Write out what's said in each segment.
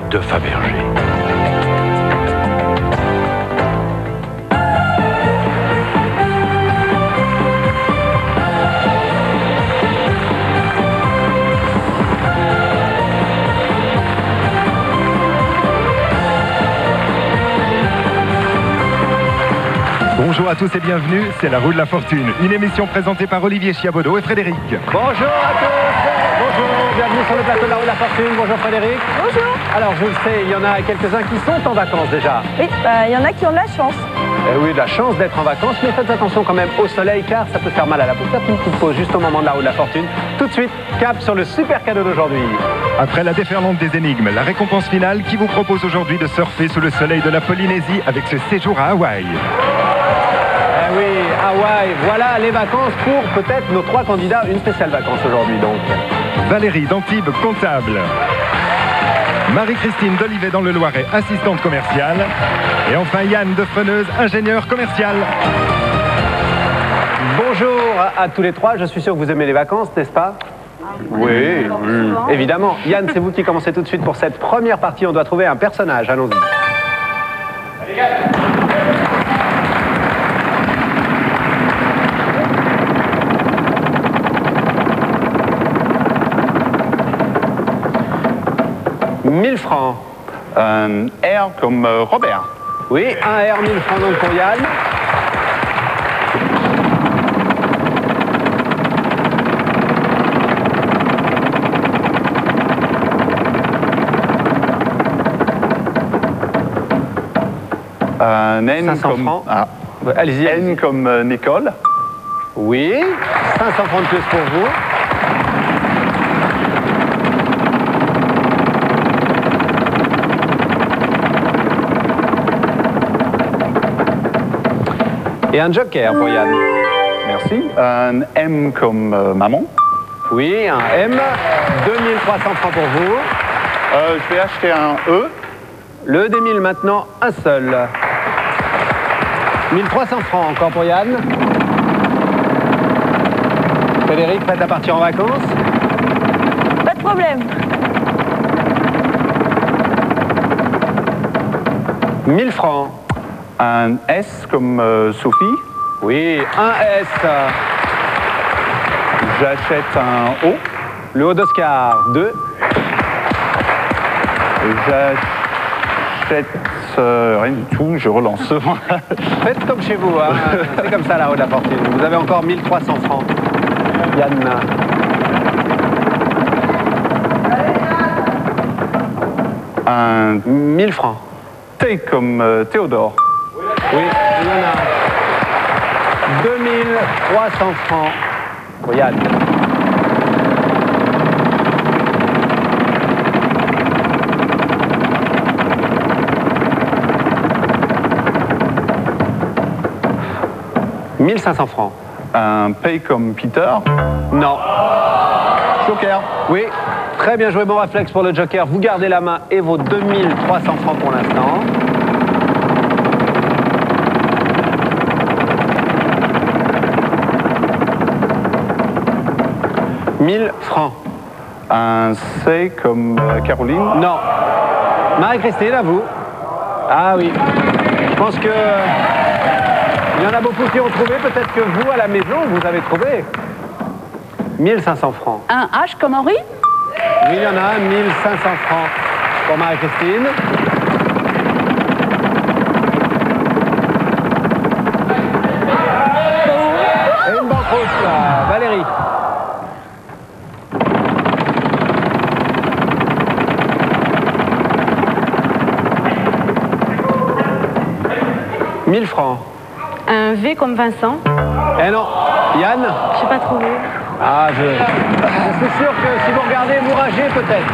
de Fabergé. Bonjour à tous et bienvenue, c'est La Roue de la Fortune, une émission présentée par Olivier Chiabodo et Frédéric. Bonjour à tous, bonjour, bienvenue sur le plateau de La Roue de la Fortune. Bonjour Frédéric. Bonjour. Alors je le sais, il y en a quelques-uns qui sont en vacances déjà. Oui, il y en a qui ont de la chance. Oui, de la chance d'être en vacances, mais faites attention quand même au soleil car ça peut faire mal à la peau. Faites une petite pause juste au moment de La Roue de la Fortune. Tout de suite, cap sur le super cadeau d'aujourd'hui. Après la déferlante des énigmes, la récompense finale qui vous propose aujourd'hui de surfer sous le soleil de la Polynésie avec ce séjour à Hawaï. Oui, Hawaï, voilà les vacances pour peut-être nos 3 candidats, une spéciale vacances aujourd'hui donc. Valérie d'Antibes, comptable. Marie-Christine d'Olivet dans le Loiret, assistante commerciale. Et enfin Yann de Freneuse, ingénieur commercial. Bonjour à tous les 3, je suis sûr que vous aimez les vacances, n'est-ce pas? Oui, évidemment. Yann, c'est vous qui commencez tout de suite pour cette première partie, on doit trouver un personnage, allons-y. Allez, Yann. $1000 francs. Un R comme Robert. Oui, un R, 1000 francs donc pour Yann. Un N 500 comme... francs. Ah. Allez-y. N comme Nicole. Oui, 500 francs de plus pour vous. Et un joker pour Yann. Merci. Un M comme maman. Oui, un M. 2300 francs pour vous. Je vais acheter un E. Le D1000 maintenant, un seul. 1300 francs encore pour Yann. Frédéric, prête à partir en vacances? Pas de problème. 1000 francs. Un S comme Sophie. Oui, un S. J'achète un O. Le haut d'Oscar, 2. J'achète rien du tout, je relance. Faites comme chez vous, hein. C'est comme ça La Roue de la Fortune. Vous avez encore 1300 francs. Yann. Un 1000 francs. T comme Théodore. Oui, il y en a. 2300 francs pour Yann. « 1500 francs. Un P comme Peter. Non. Joker. Oui, très bien joué, bon réflexe pour le joker. Vous gardez la main et vos 2300 francs pour l'instant. « 1000 francs. Un C comme Caroline. Non. Marie-Christine, à vous. Ah oui. Je pense que... il y en a beaucoup qui ont trouvé. Peut-être que vous, à la maison, vous avez trouvé. 1500 francs. Un H comme Henri? Oui, il y en a un. 1500 francs pour Marie-Christine. Et une banqueroute, là. Valérie. $1000 francs. Un V comme Vincent? Eh non. Yann? Je sais pas trouvé. Ah, je suis sûr que si vous regardez, vous ragez peut-être.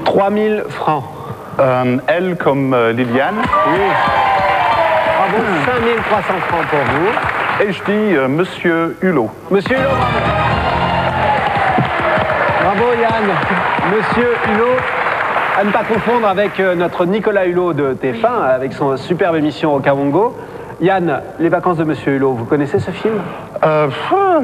« 3000 francs. Un L comme Liliane. Oui. Bravo, 5300 francs pour vous. Et je dis Monsieur Hulot. Monsieur Hulot, bravo. Bravo Yann. Monsieur Hulot, à ne pas confondre avec notre Nicolas Hulot de TF1, avec son superbe émission au Kawango. Yann, Les vacances de Monsieur Hulot, vous connaissez ce film?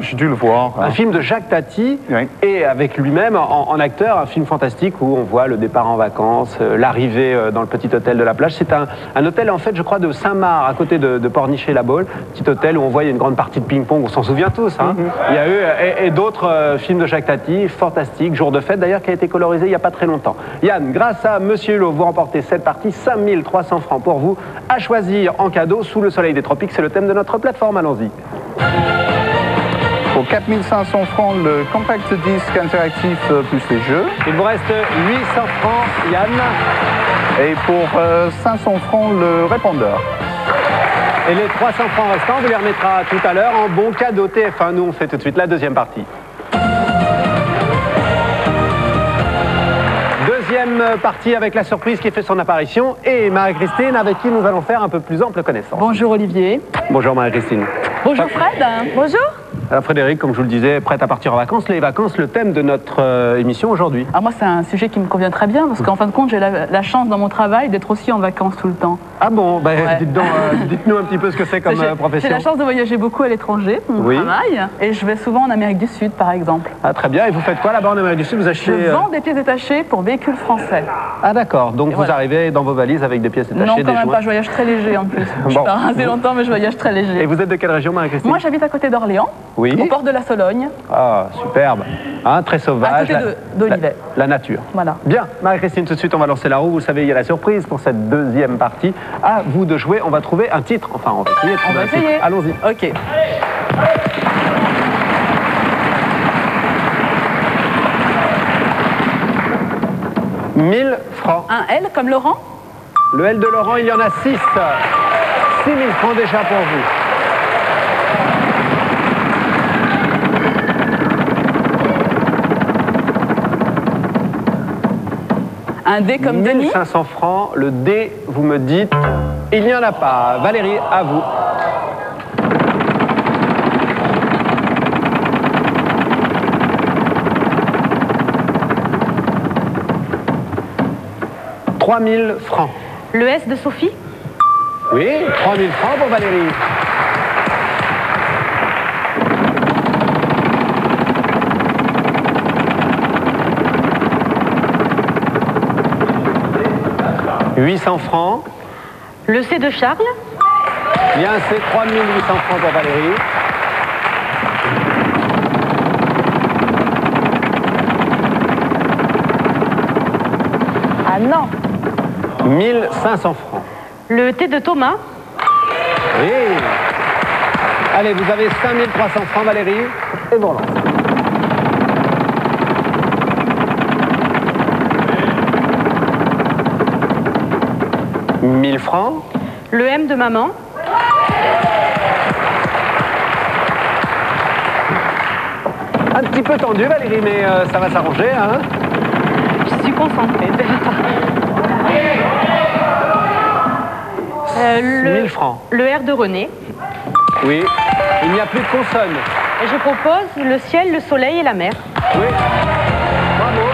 J'ai dû le voir. Un film de Jacques Tati, Oui. et avec lui-même en acteur, un film fantastique où on voit le départ en vacances, l'arrivée dans le petit hôtel de la plage. C'est un hôtel, en fait, je crois, de Saint-Marc, à côté de Pornichet-la-Baule. Petit hôtel où on voit, il y a une grande partie de ping-pong, on s'en souvient tous. Hein. Il y a eu, et d'autres films de Jacques Tati, fantastiques, Jour de fête d'ailleurs, qui a été colorisé il n'y a pas très longtemps. Yann, grâce à Monsieur Hulot, vous remportez cette partie, 5300 francs pour vous, à choisir en cadeau, sous le soleil des tropiques, c'est le thème de notre plateforme, allons-y. Pour 4500 francs, le compact disque interactif plus les jeux. Il vous reste 800 francs, Yann. Et pour 500 francs, le répondeur. Et les 300 francs restants, on vous les remettra tout à l'heure en bon cadeau TF1. Nous, on fait tout de suite la deuxième partie. Deuxième partie avec la surprise qui fait son apparition et Marie-Christine avec qui nous allons faire un peu plus ample connaissance. Bonjour Olivier. Bonjour Marie-Christine. Bonjour Fred. Bonjour. Alors Frédéric, comme je vous le disais, prête à partir en vacances. Les vacances, le thème de notre émission aujourd'hui. Alors moi c'est un sujet qui me convient très bien parce qu'en fin de compte j'ai la chance dans mon travail d'être aussi en vacances tout le temps. Ah bon, bah, Ouais. dites-nous un petit peu ce que c'est comme J'ai profession. la chance de voyager beaucoup à l'étranger pour mon Oui. travail et je vais souvent en Amérique du Sud par exemple. Ah très bien, et vous faites quoi là-bas en Amérique du Sud? Vous Je achetez... vends des pièces détachées pour véhicules français. Ah d'accord, donc Et vous voilà. arrivez dans vos valises avec des pièces détachées, Non des quand même joints. pas, je voyage très léger en plus. Je Bon. pars assez longtemps mais je voyage très léger. Et vous êtes de quelle région Marie-Christine? Moi j'habite à côté d'Orléans, Oui. au port de la Sologne, Ah, superbe. Hein, très sauvage. à côté d'Olivet. La nature. Voilà. Bien, Marie-Christine, tout de suite, on va lancer la roue. Vous savez, il y a la surprise pour cette deuxième partie. À vous de jouer. On va trouver un titre. Enfin, on va essayer de On trouver va un titre. essayer. Allons-y. Ok. « 1000 francs. Un L comme Laurent. Le L de Laurent, il y en a 6. 6 000 francs déjà pour vous. Un D comme Denis. 1500 francs. Le D, vous me dites, il n'y en a pas. Valérie, à vous. « 3000 francs. Le S de Sophie. Oui, 3000 francs pour Valérie. « 800 francs. Le C de Charles. Bien, c'est 3800 francs pour Valérie. Ah non. 1500 francs. Le T de Thomas. Oui. Allez, vous avez 5300 francs, Valérie. Et bon, lance. « 1000 francs. Le M de maman. Un petit peu tendu, Valérie, mais ça va s'arranger, hein. Je suis concentrée. 1000 francs. Le R de René. Oui. Il n'y a plus de consonnes. Et je propose le ciel, le soleil et la mer. Oui. Bravo.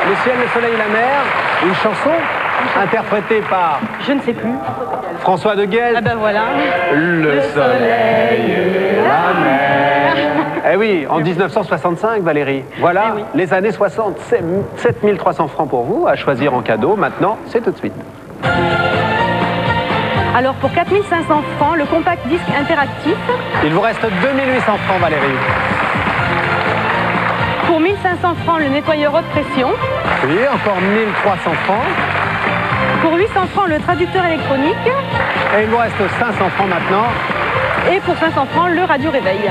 Le ciel, le soleil et la mer. Une chanson interprétée par Je ne sais plus. François de Guel. Ah ben voilà. Le soleil et la mer. Eh oui, en 1965, Valérie. Voilà, Eh oui. les années 60. 7300 francs pour vous, à choisir en cadeau. Maintenant, c'est tout de suite. Alors pour 4500 francs, le compact disque interactif. Il vous reste 2800 francs, Valérie. Pour 1500 francs, le nettoyeur haute pression. Oui, encore 1300 francs. Pour 800 francs, le traducteur électronique. Et il vous reste 500 francs maintenant. Et pour 500 francs, le radio réveil.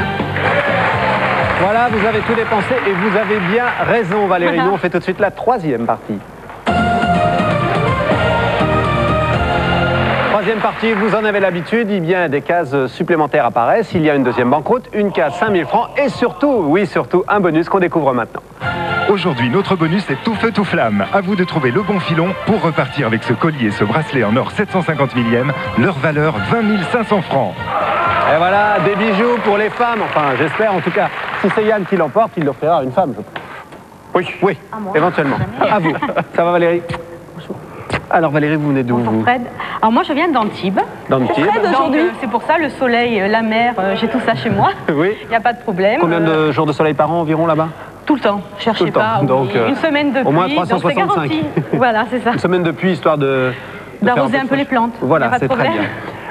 Voilà, vous avez tout dépensé et vous avez bien raison, Valérie. Voilà. Nous, on fait tout de suite la troisième partie. Troisième partie, vous en avez l'habitude, il y a des cases supplémentaires apparaissent, il y a une deuxième banqueroute, une case 5000 francs et surtout, oui surtout, un bonus qu'on découvre maintenant. Aujourd'hui, notre bonus est tout feu, tout flamme. À vous de trouver le bon filon pour repartir avec ce collier et ce bracelet en or 750 millième. Leur valeur, 20 500 francs. Et voilà, des bijoux pour les femmes, enfin j'espère en tout cas. Si c'est Yann qui l'emporte, il l'offrira à une femme, je pense. Oui, À moi. éventuellement. À vous. Ça va Valérie? Alors Valérie, vous venez d'où vous? Fred. Alors moi je viens d'Antibes. D'Antibes. Donc c'est pour ça le soleil, la mer, j'ai tout ça chez moi. Oui. Il n'y a pas de problème. Combien de jours de soleil par an environ là-bas? Tout le temps, cherchez Tout le pas. temps. Donc, une semaine de pluie, au moins donc c'est 365. garanti. Voilà, c'est ça. Une semaine de pluie histoire d'arroser un peu les plantes. Voilà, c'est très bien.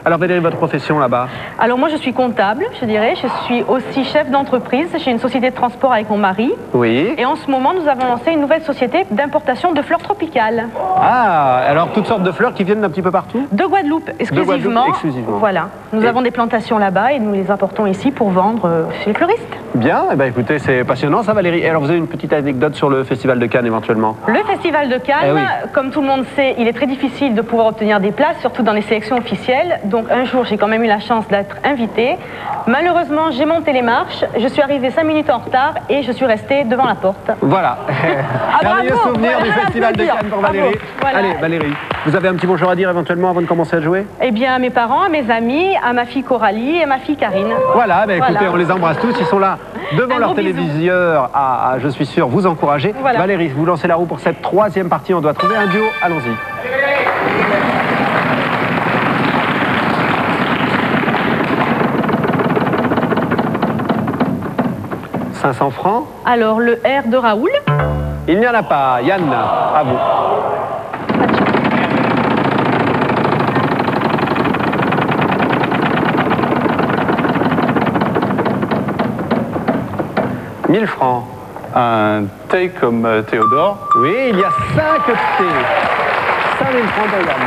Alors Valérie, votre profession là-bas? Alors moi je suis comptable, je dirais. Je suis aussi chef d'entreprise chez une société de transport avec mon mari. Oui. Et en ce moment, nous avons lancé une nouvelle société d'importation de fleurs tropicales. Ah, alors toutes sortes de fleurs qui viennent d'un petit peu partout? De Guadeloupe, exclusivement. Voilà. Nous avons des plantations là-bas et nous les apportons ici pour vendre chez les fleuristes. Bien, eh ben, écoutez, c'est passionnant ça Valérie. Et alors vous avez une petite anecdote sur le Festival de Cannes éventuellement? Le Festival de Cannes, comme tout le monde sait, il est très difficile de pouvoir obtenir des places, surtout dans les sélections officielles. Donc un jour, j'ai quand même eu la chance d'être invitée. Malheureusement, j'ai monté les marches, je suis arrivée 5 minutes en retard et je suis restée devant la porte. Voilà. Merveilleux souvenir du Festival de Cannes pour Valérie. Voilà. Allez Valérie, vous avez un petit bonjour à dire éventuellement avant de commencer à jouer? Eh bien, à mes parents, à mes amis, à ma fille Coralie et à ma fille Karine. Voilà, ben, écoutez, on les embrasse tous, ils sont là devant leur téléviseur à, je suis sûr, vous encourager. Voilà. Valérie, vous lancez la roue pour cette troisième partie, on doit trouver un duo, allons-y. 500 francs. Alors, le R de Raoul. Il n'y en a pas. Yann, à vous. 1000 francs. Un T comme Théodore. Oui, il y a 5 T. 5000 francs pour Yann.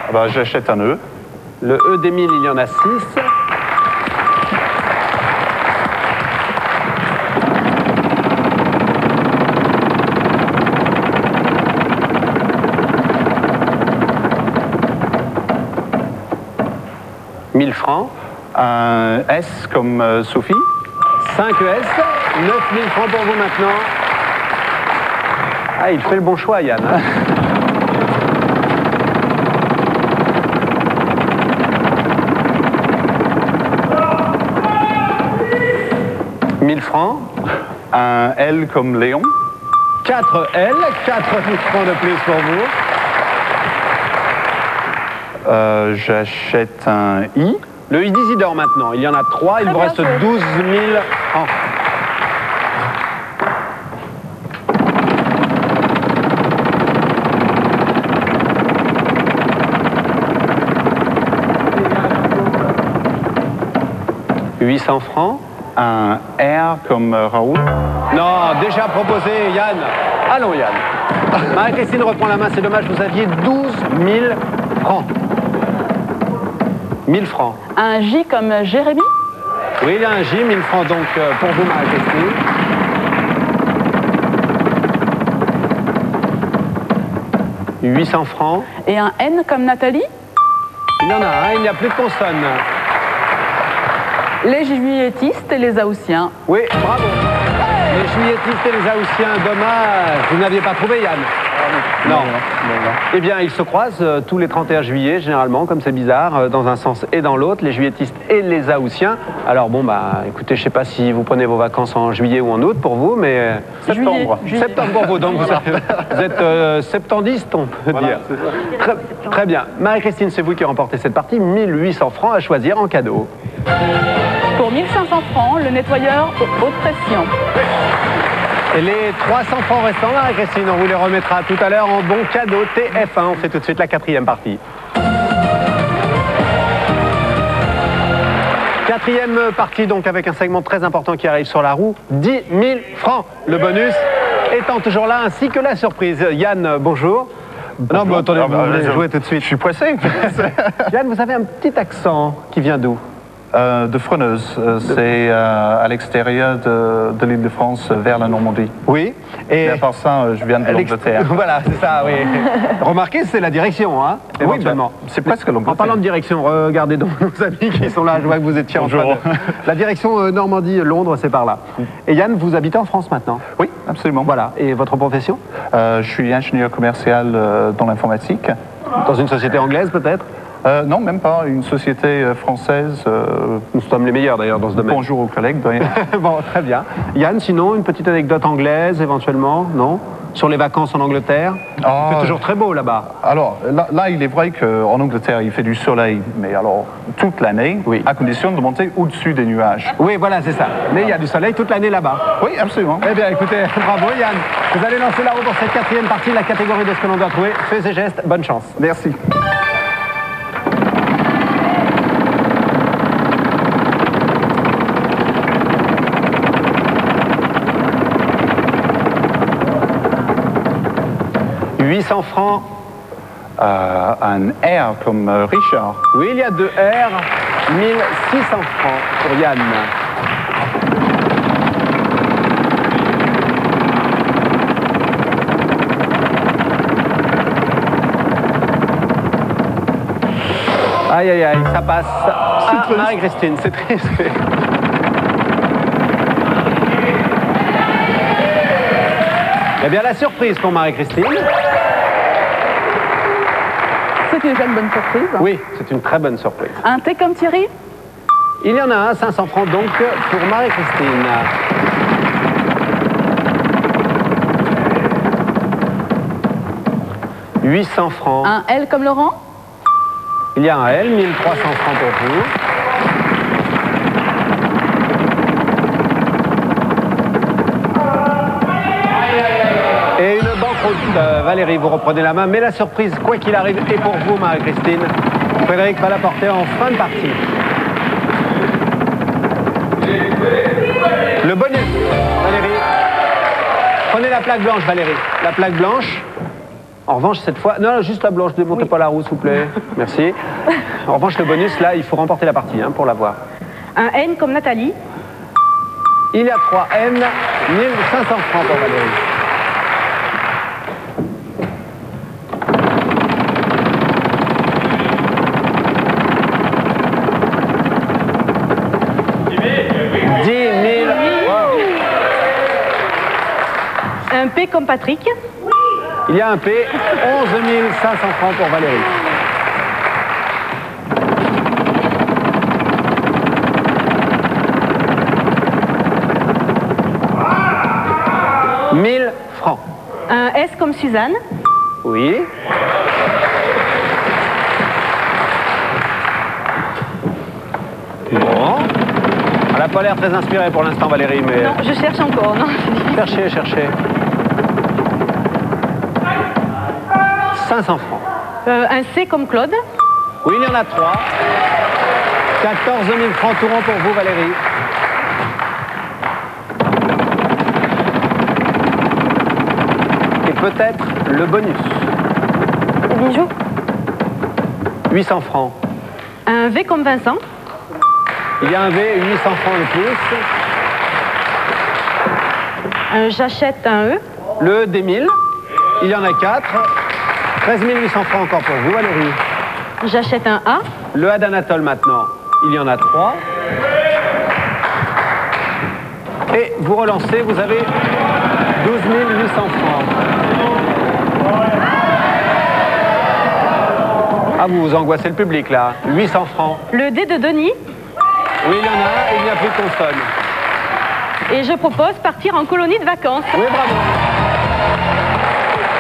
Ah bah, j'achète un E. Le E des 1000, il y en a 6. « 1000 francs. Un S comme Sophie. 5 ES. 9000 francs pour vous maintenant. Ah, il fait le bon choix, Yann. Hein. « 1000 francs. Un L comme Léon. 4 L. 4000 francs de plus pour vous. J'achète un I. Le I d'Isidore maintenant. Il y en a 3. Il vous reste 12 000 francs. « 800 francs. Un R comme Raoul. Non, déjà proposé, Yann. Allons, Yann. Marie-Christine reprend la main, c'est dommage, vous aviez 12 000 francs. 1000 francs. Un J comme Jérémy. Oui, il y a un J, 1000 francs donc pour vous, Marie-Christine. « 800 francs. Et un N comme Nathalie. Il y en a un, il n'y a plus de consonnes. Les juilletistes et les Haussiens. Oui, bravo. Les juilletistes et les Haussiens, dommage. Vous n'aviez pas trouvé, Yann? Non. Eh bien, ils se croisent tous les 31 juillet, généralement, comme c'est bizarre, dans un sens et dans l'autre, les juilletistes et les Haussiens. Alors bon, bah, écoutez, je ne sais pas si vous prenez vos vacances en juillet ou en août pour vous, mais... Septembre. Septembre pour vous, donc vous êtes septendiste, on peut dire. Très bien. Marie-Christine, c'est vous qui remportez cette partie. 1800 francs à choisir en cadeau. Pour 1500 francs, le nettoyeur haute pression. Et les 300 francs restants, Marie-Christine, on vous les remettra tout à l'heure en bon cadeau TF1. On fait tout de suite la 4e partie. 4e partie, donc, avec un segment très important qui arrive sur la roue. 10 000 francs. Le bonus étant toujours là, ainsi que la surprise. Yann, bonjour. Bonjour. Non, mais attendez, vous voulez jouer tout de suite. Je suis pressé. Yann, vous avez un petit accent qui vient d'où? De Freneuse. C'est à l'extérieur de l'île de France, vers la Normandie. Oui. Et à part ça, je viens de l'Angleterre. Voilà, c'est ça, oui. Remarquez, c'est la direction, hein, éventuellement. Oui, c'est presque l'Angleterre. En parlant de direction, regardez donc nos amis qui sont là. Je vois que vous étiez en train de... La direction Normandie-Londres, c'est par là. Et Yann, vous habitez en France maintenant? Oui, absolument. Voilà. Et votre profession? Je suis ingénieur commercial dans l'informatique. Dans une société anglaise, peut-être? Non, même pas. Une société française. Nous sommes les meilleurs d'ailleurs dans ce domaine. Bonjour aux collègues. Bon, très bien. Yann, sinon, une petite anecdote anglaise éventuellement? Non? sur les vacances en Angleterre? Il fait toujours très beau là-bas. Alors, là, il est vrai qu'en Angleterre, il fait du soleil, mais alors, toute l'année, à condition de monter au-dessus des nuages. Oui, voilà, c'est ça. Mais il y a du soleil toute l'année là-bas. Oui, absolument. Eh bien, écoutez, bravo Yann. Vous allez lancer la roue pour cette 4e partie de la catégorie de ce que l'on doit trouver. Faits et gestes, bonne chance. Merci. « 800 francs. Un R comme Richard. Oui, il y a 2 R. 1600 francs pour Yann. Aïe, aïe, aïe, ça passe. Ah, Marie-Christine, c'est triste. Eh bien, la surprise pour Marie-Christine. C'est déjà une bonne surprise. Oui, c'est une très bonne surprise. Un thé comme Thierry? Il y en a un, 500 francs donc, pour Marie-Christine. « 800 francs. Un L comme Laurent? Il y a un L, 1300 francs pour vous. Et une banqueroute. Valérie, vous reprenez la main, mais la surprise, quoi qu'il arrive, est pour vous, Marie-Christine. Frédéric va la porter en fin de partie. Le bonnet, Valérie. Prenez la plaque blanche, Valérie. La plaque blanche. En revanche, cette fois... Non, juste la blanche, ne démontez pas la roue, s'il vous plaît. Merci. En revanche, le bonus, là, il faut remporter la partie pour l'avoir. Un N comme Nathalie. Il y a 3 N, 1500 francs pour Valérie. Un P comme Patrick. Il y a un P, 11 500 francs pour Valérie. « 1000 francs. Un S comme Suzanne. Oui. Bon. Elle n'a pas l'air très inspirée pour l'instant, Valérie, mais... Non, je cherche encore. Non, cherchez, cherchez. 500 francs. Un C comme Claude. Oui, il y en a 3. 14 000 francs tout rond pour vous, Valérie. Et peut-être le bonus. Des bijoux. 800 francs. Un V comme Vincent. Il y a un V, 800 francs le plus. J'achète un E. Le des 1000. Il y en a 4. 13 800 francs encore pour vous, Valérie. J'achète un A. Le A d'Anatole maintenant. Il y en a 3. Et vous relancez, vous avez 12 800 francs. Ah, vous vous angoissez le public là. 800 francs. Le D de Denis. Oui, il y en a, il n'y a plus de consonne. Et je propose partir en colonie de vacances. Oui, bravo.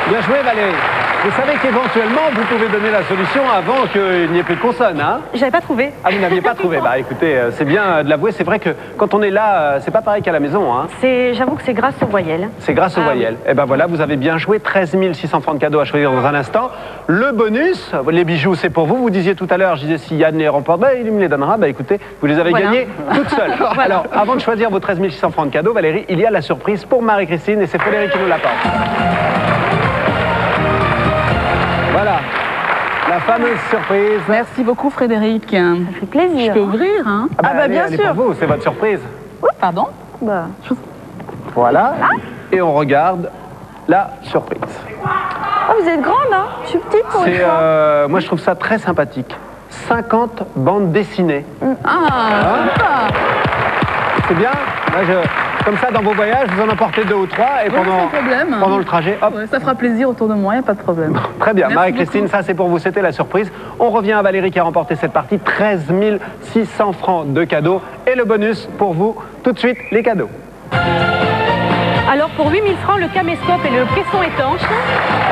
Bien joué, Valérie. Vous savez qu'éventuellement, vous pouvez donner la solution avant qu'il n'y ait plus de consonnes, hein? J'avais pas trouvé. Ah, vous n'aviez pas trouvé? Bah écoutez, c'est bien de l'avouer. C'est vrai que quand on est là, c'est pas pareil qu'à la maison, hein? J'avoue que c'est grâce aux voyelles. C'est grâce aux voyelles. Et ben voilà, vous avez bien joué. 13 600 francs de cadeaux à choisir dans un instant. Le bonus, les bijoux, c'est pour vous. Vous disiez tout à l'heure, je disais si Yann les remporte, bah, il me les donnera. Bah écoutez, vous les avez gagnés toutes seules. Alors, avant de choisir vos 13 600 francs de cadeaux, Valérie, il y a la surprise pour Marie-Christine et c'est Frédéric qui nous l'apporte. Voilà, la fameuse surprise. Merci beaucoup Frédéric. Ça fait plaisir. Je peux ouvrir, hein? Allez, bien sûr. Pour vous, c'est votre surprise. Pardon? Voilà. Et on regarde la surprise. Oh, vous êtes grande, hein? Je suis petite pour une fois. Moi, je trouve ça très sympathique. 50 bandes dessinées. C'est bien. Là, comme ça, dans vos voyages, vous en emportez 2 ou 3 et pendant le trajet, hop. Ouais, ça fera plaisir autour de moi, il n'y a pas de problème. Très bien. Marie-Christine, ça c'est pour vous, c'était la surprise. On revient à Valérie qui a remporté cette partie. 13 600 francs de cadeaux et le bonus pour vous. Tout de suite, les cadeaux. Alors pour 8 000 francs, le caméscope et le caisson étanche.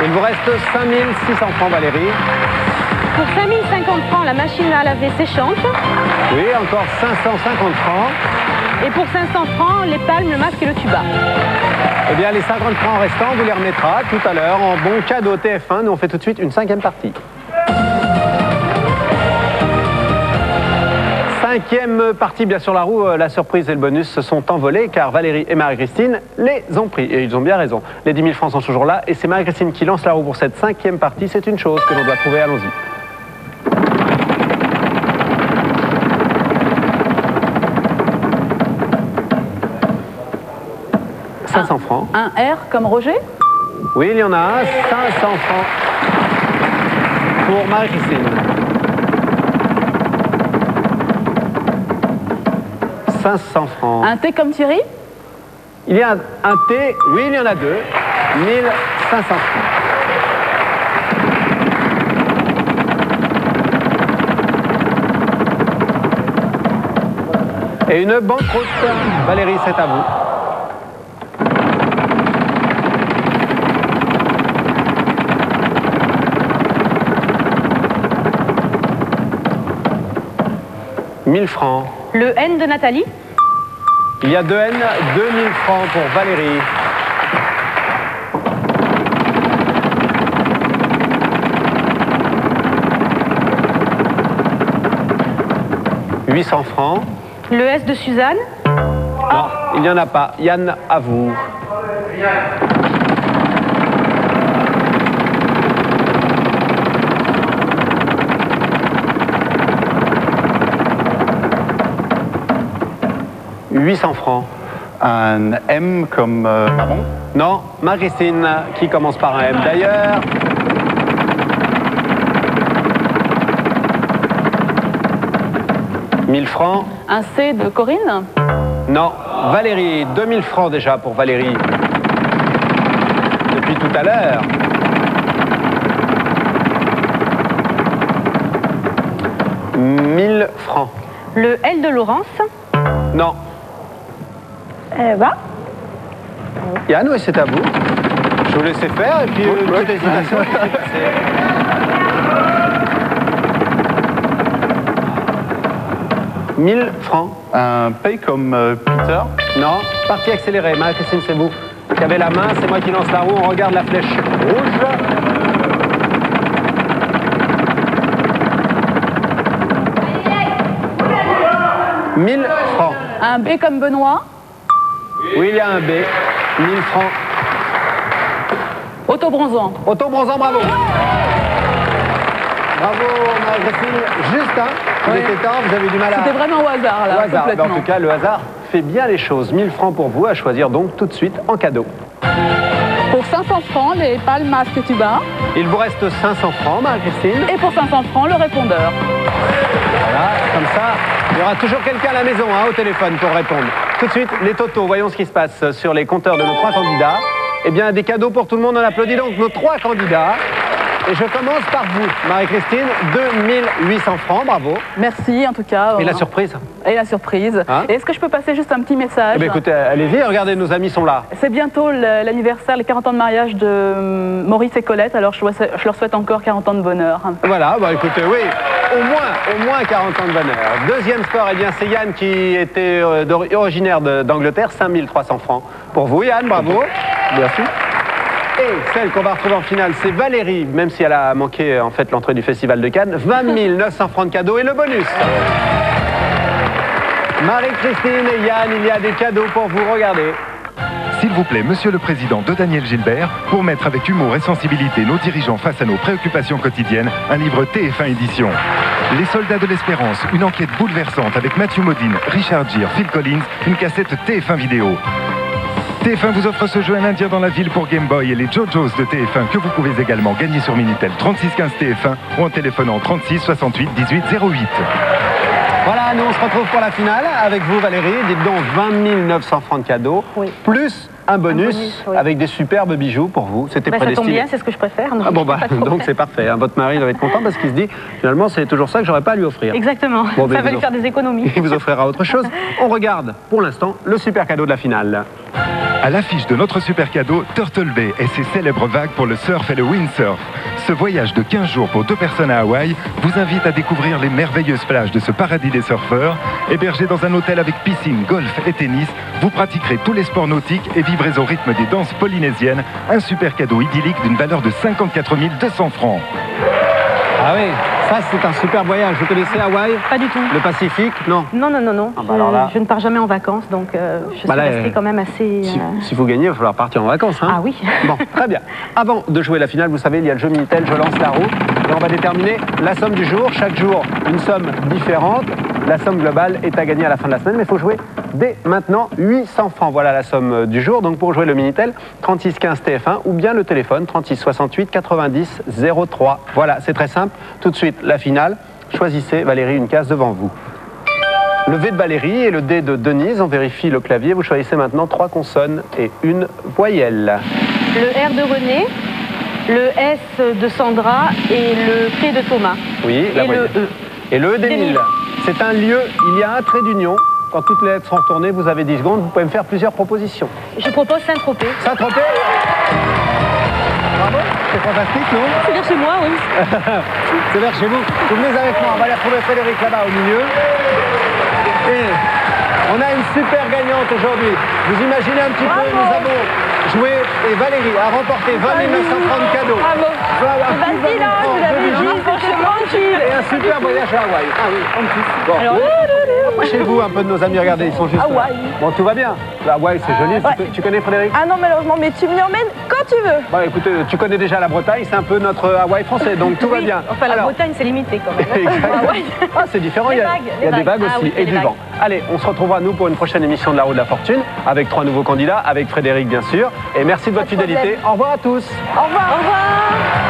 Il vous reste 5 600 francs, Valérie. Pour 5 050 francs, la machine à laver séchante. Oui, encore 550 francs. Et pour 500 francs, les palmes, le masque et le tuba. Eh bien, les 50 francs restants, on vous les remettra tout à l'heure en bon cadeau TF1. Nous, on fait tout de suite une 5e partie. 5e partie, bien sûr, la roue, la surprise et le bonus se sont envolés car Valérie et Marie-Christine les ont pris. Et ils ont bien raison. Les 10 000 francs sont toujours là et c'est Marie-Christine qui lance la roue pour cette 5e partie. C'est une chose que l'on doit trouver. Allons-y. Francs. Un R comme Roger? Oui, il y en a un. 500 francs pour Marie-Christine. 500 francs. Un T comme Thierry? Il y a un T. Oui, il y en a deux. 1500 francs. Et une banqueroute. Valérie, c'est à vous. Francs. Le N de Nathalie. Il y a 2 N, 2000 francs pour Valérie. « 800 francs. Le S de Suzanne. Non, il n'y en a pas. Yann, à vous. « 800 francs. Un M comme maman? Non, Marie-Christine qui commence par un M. D'ailleurs, « 1000 francs. Un C de Corinne? Non, Valérie, 2000 francs déjà pour Valérie. Depuis tout à l'heure. « 1000 francs. Le L de Laurence. Non. Va. Yann, oui, c'est à vous. Je vous laissais faire et puis une petite hésitation. Qu'est-ce qui s'est passé ? 1000 francs. Un P comme Peter? Non, partie accélérée. Marie-Christine, c'est vous qui avez la main. C'est moi qui lance la roue. On regarde la flèche rouge. « 1000 francs. Un B comme Benoît? Oui, il y a un B. 1000 francs. Autobronzant. Autobronzant, bravo. Bravo, Marie-Christine. Juste, hein, vous Oui. étiez tard, vous avez du mal à... C'était vraiment au hasard, là, Au hasard. complètement. Ben, en tout cas, le hasard fait bien les choses. 1000 francs pour vous, à choisir donc tout de suite en cadeau. Pour 500 francs, les palmes, masques et tuba. Il vous reste 500 francs, Marie-Christine. Et pour 500 francs, le répondeur. Voilà, comme ça, il y aura toujours quelqu'un à la maison, hein, au téléphone pour répondre. Tout de suite, les totos, voyons ce qui se passe sur les compteurs de nos 3 candidats. Eh bien, des cadeaux pour tout le monde, on applaudit donc nos 3 candidats. Et je commence par vous, Marie-Christine, 2800 francs, bravo. Merci, en tout cas. Et la surprise? Et la surprise. Hein? Et est-ce que je peux passer juste un petit message? Eh bien, écoutez, allez-y, regardez, nos amis sont là. C'est bientôt l'anniversaire, les 40 ans de mariage de Maurice et Colette, alors je leur souhaite encore 40 ans de bonheur. Voilà, bah écoutez, oui, au moins 40 ans de bonheur. Deuxième score, eh bien, c'est Yann qui était originaire d'Angleterre, 5300 francs. Pour vous, Yann, bravo. Merci. Et celle qu'on va retrouver en finale, c'est Valérie, même si elle a manqué en fait l'entrée du Festival de Cannes. 20 900 francs de cadeaux et le bonus. Marie-Christine et Yann, il y a des cadeaux pour vous, regardez. S'il vous plaît, Monsieur le Président de Daniel Gilbert, pour mettre avec humour et sensibilité nos dirigeants face à nos préoccupations quotidiennes, un livre TF1 édition. Les Soldats de l'Espérance, une enquête bouleversante avec Matthew Modine, Richard Gere, Phil Collins, une cassette TF1 vidéo. TF1 vous offre ce jeu Un Indien dans la ville pour Game Boy et les JoJo's de TF1 que vous pouvez également gagner sur Minitel 3615 TF1 ou en téléphonant 36 68 18 08. Voilà, nous on se retrouve pour la finale avec vous Valérie, dites donc 20 900 francs de cadeaux, Oui. plus un bonus, oui. avec des superbes bijoux pour vous, c'était Ça tombe prédestiné. bien, c'est ce que je préfère. Ah bon bah, pas de problème. donc c'est parfait, hein. Votre mari doit être content parce qu'il se dit, finalement c'est toujours ça que j'aurais pas à lui offrir. Exactement, Bon, ben, ça va dis lui donc. faire des économies. Il vous offrira autre chose. On regarde pour l'instant le super cadeau de la finale. À l'affiche de notre super cadeau, Turtle Bay et ses célèbres vagues pour le surf et le windsurf. Ce voyage de 15 jours pour 2 personnes à Hawaï vous invite à découvrir les merveilleuses plages de ce paradis des surfeurs. Hébergé dans un hôtel avec piscine, golf et tennis, vous pratiquerez tous les sports nautiques et vivrez au rythme des danses polynésiennes. Un super cadeau idyllique d'une valeur de 54 200 francs. Ah oui, ça c'est un super voyage. Vous connaissez Hawaï? Pas du tout. Le Pacifique? Non. Non. Ah bah alors là... Je ne pars jamais en vacances, donc je suis restée quand même assez... Si vous gagnez, il va falloir partir en vacances. Hein. Ah oui. Bon, très bien. Avant de jouer la finale, vous savez, il y a le jeu Minitel, je lance la roue. Et on va déterminer la somme du jour. Chaque jour, une somme différente. La somme globale est à gagner à la fin de la semaine, mais il faut jouer dès maintenant 800 francs. Voilà la somme du jour. Donc pour jouer le Minitel, 36 15 TF1 ou bien le téléphone 36 68 90 03. Voilà, c'est très simple. Tout de suite, la finale. Choisissez, Valérie, une case devant vous. Le V de Valérie et le D de Denise. On vérifie le clavier. Vous choisissez maintenant 3 consonnes et une voyelle. Le R de René, le S de Sandra et le T de Thomas. Oui, la voyelle. Le E. Et le E d'Émile. C'est un lieu, il y a un trait d'union. Quand toutes les lettres sont retournées, vous avez 10 secondes. Vous pouvez me faire plusieurs propositions. Je propose Saint-Tropez. Saint-Tropez. Bravo, c'est fantastique, non? C'est vers chez moi, oui. C'est vers chez vous. Vous venez avec moi, on va aller retrouver Frédéric là-bas au milieu. Et on a une super gagnante aujourd'hui. Vous imaginez un petit peu, nous avons joué et Valérie a remporté 20 900 francs de cadeaux. Bravo. Facile, hein, vous l'avez dit, c'était tranquille. Et un super voyage à Hawaï. Ah oui, en plus. Bon. Alors, Approchez-vous un peu de nos amis, regardez, ils sont juste Hawaï. là. Bon, tout va bien. Hawaï, c'est joli. Ouais. Tu connais Frédéric? Ah non, malheureusement, mais tu m'y emmènes quand tu veux. Bah écoutez, tu connais déjà la Bretagne, c'est un peu notre Hawaï français, donc tout va bien. Enfin, la Bretagne, c'est limité quand même. Exactement. Ah, c'est différent, il y a des vagues aussi, et du vent. Allez, on se retrouvera nous pour une prochaine émission de La Roue de la Fortune, avec 3 nouveaux candidats, avec Frédéric bien sûr. Et merci de votre fidélité. Au revoir à tous. Au revoir. Au revoir.